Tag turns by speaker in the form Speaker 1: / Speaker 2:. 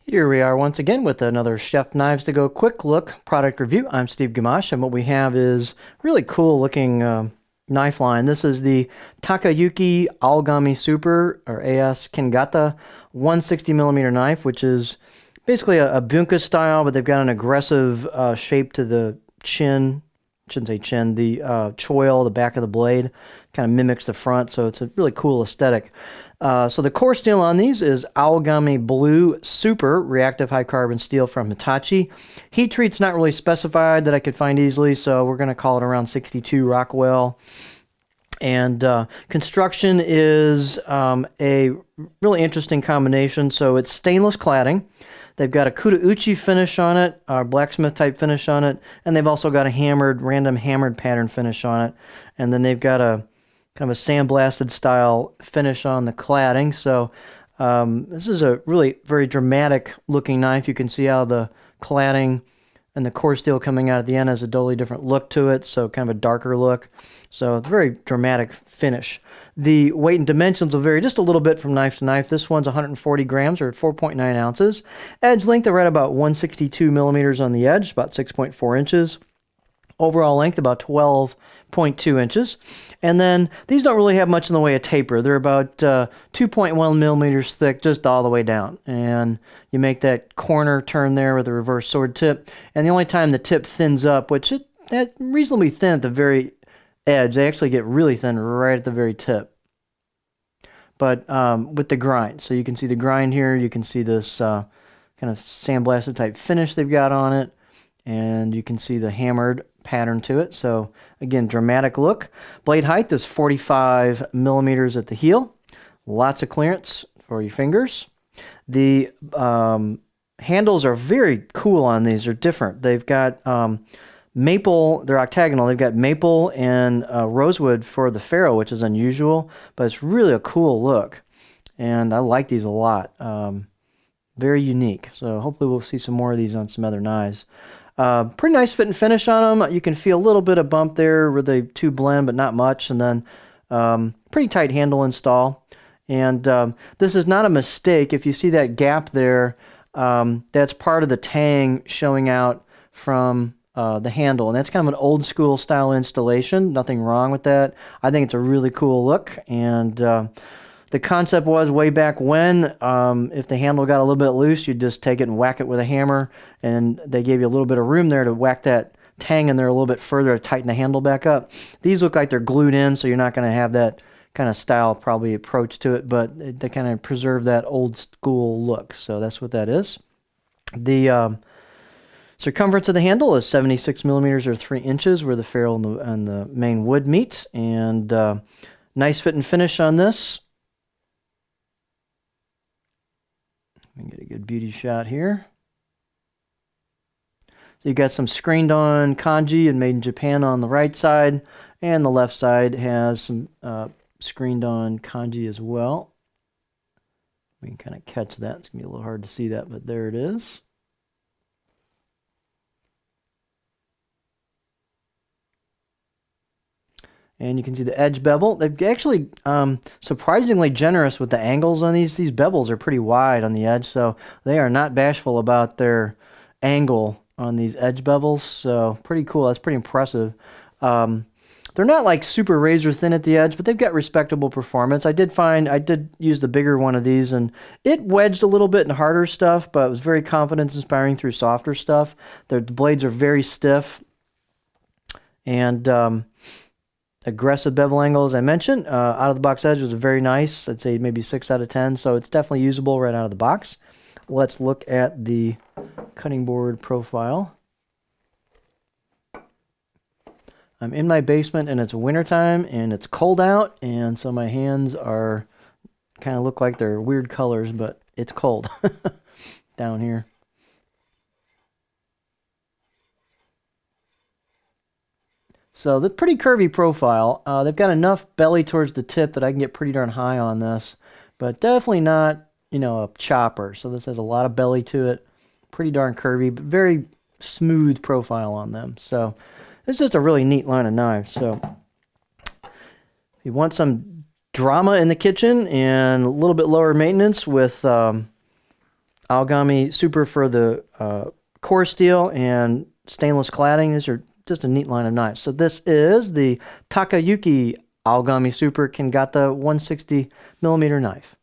Speaker 1: Here we are once again with another Chef Knives to Go quick look product review. I'm Steve Gamache, and what we have is really cool looking knife line. This is the Takayuki Aogami Super, or AS Kengata 160 millimeter knife, which is basically a bunka style, but they've got an aggressive shape to the chin. Shouldn't say chin, the choil, the back of the blade, kind of mimics the front, so it's a really cool aesthetic. So the core steel on these is Aogami Blue Super Reactive High Carbon Steel from Hitachi. Heat treat's not really specified that I could find easily, so we're going to call it around 62 Rockwell. And construction is a really interesting combination. So it's stainless cladding. They've got a Kudauchi finish on it, blacksmith type finish on it, and they've also got a random hammered pattern finish on it. And then they've got a kind of a sandblasted style finish on the cladding. So this is a really very dramatic looking knife. You can see how the cladding and the core steel coming out at the end has a totally different look to it, so kind of a darker look. So it's a very dramatic finish. The weight and dimensions will vary just a little bit from knife to knife. This one's 140 grams or 4.9 ounces. Edge length, they're right about 162 millimeters on the edge, about 6.4 inches. Overall length, about 12.2 inches. And then these don't really have much in the way of taper. They're about 2.1 millimeters thick, just all the way down. And you make that corner turn there with a reverse sword tip. And the only time the tip thins up, which that's reasonably thin at the very edge, they actually get really thin right at the very tip. But with the grind. So you can see the grind here. You can see this kind of sandblasted type finish they've got on it. And you can see the hammered pattern to it. So again, dramatic look. Blade height is 45 millimeters at the heel. Lots of clearance for your fingers. The handles are very cool on these. They're different. They've got maple, they're octagonal. They've got maple and rosewood for the ferrule, which is unusual, but it's really a cool look. And I like these a lot. Very unique. So hopefully we'll see some more of these on some other knives. Pretty nice fit and finish on them. You can feel a little bit of bump there where the two blend, but not much. And then pretty tight handle install. And this is not a mistake. If you see that gap there, that's part of the tang showing out from the handle. And that's kind of an old school style installation. Nothing wrong with that. I think it's a really cool look. And the concept was way back when, if the handle got a little bit loose, you'd just take it and whack it with a hammer, and they gave you a little bit of room there to whack that tang in there a little bit further to tighten the handle back up. These look like they're glued in, so you're not going to have that kind of style probably approach to it, but they kind of preserve that old school look. So that's what that is. The circumference of the handle is 76 millimeters or 3 inches where the ferrule and the main wood meet, and nice fit and finish on this. Let me get a good beauty shot here. So you've got some screened on kanji and made in Japan on the right side, and the left side has some screened on kanji as well. We can kind of catch that. It's going to be a little hard to see that, but there it is. And you can see the edge bevel. They've actually surprisingly generous with the angles on these. These bevels are pretty wide on the edge, so they are not bashful about their angle on these edge bevels. So pretty cool. That's pretty impressive. They're not like super razor thin at the edge, but they've got respectable performance. I did use the bigger one of these, and it wedged a little bit in harder stuff, but it was very confidence inspiring through softer stuff. The blades are very stiff. And aggressive bevel angle, as I mentioned. Out of the box edge was very nice. I'd say maybe 6 out of 10, so it's definitely usable right out of the box. Let's look at the cutting board profile. I'm in my basement and it's wintertime and it's cold out, and so my hands are kind of look like they're weird colors, but it's cold down here. So the pretty curvy profile. They've got enough belly towards the tip that I can get pretty darn high on this, but definitely not, a chopper. So this has a lot of belly to it. Pretty darn curvy, but very smooth profile on them. So it's just a really neat line of knives. So if you want some drama in the kitchen and a little bit lower maintenance with Aogami super for the core steel and stainless cladding. These are just a neat line of knives. So this is the Takayuki Aogami Super Kengata 160 millimeter knife.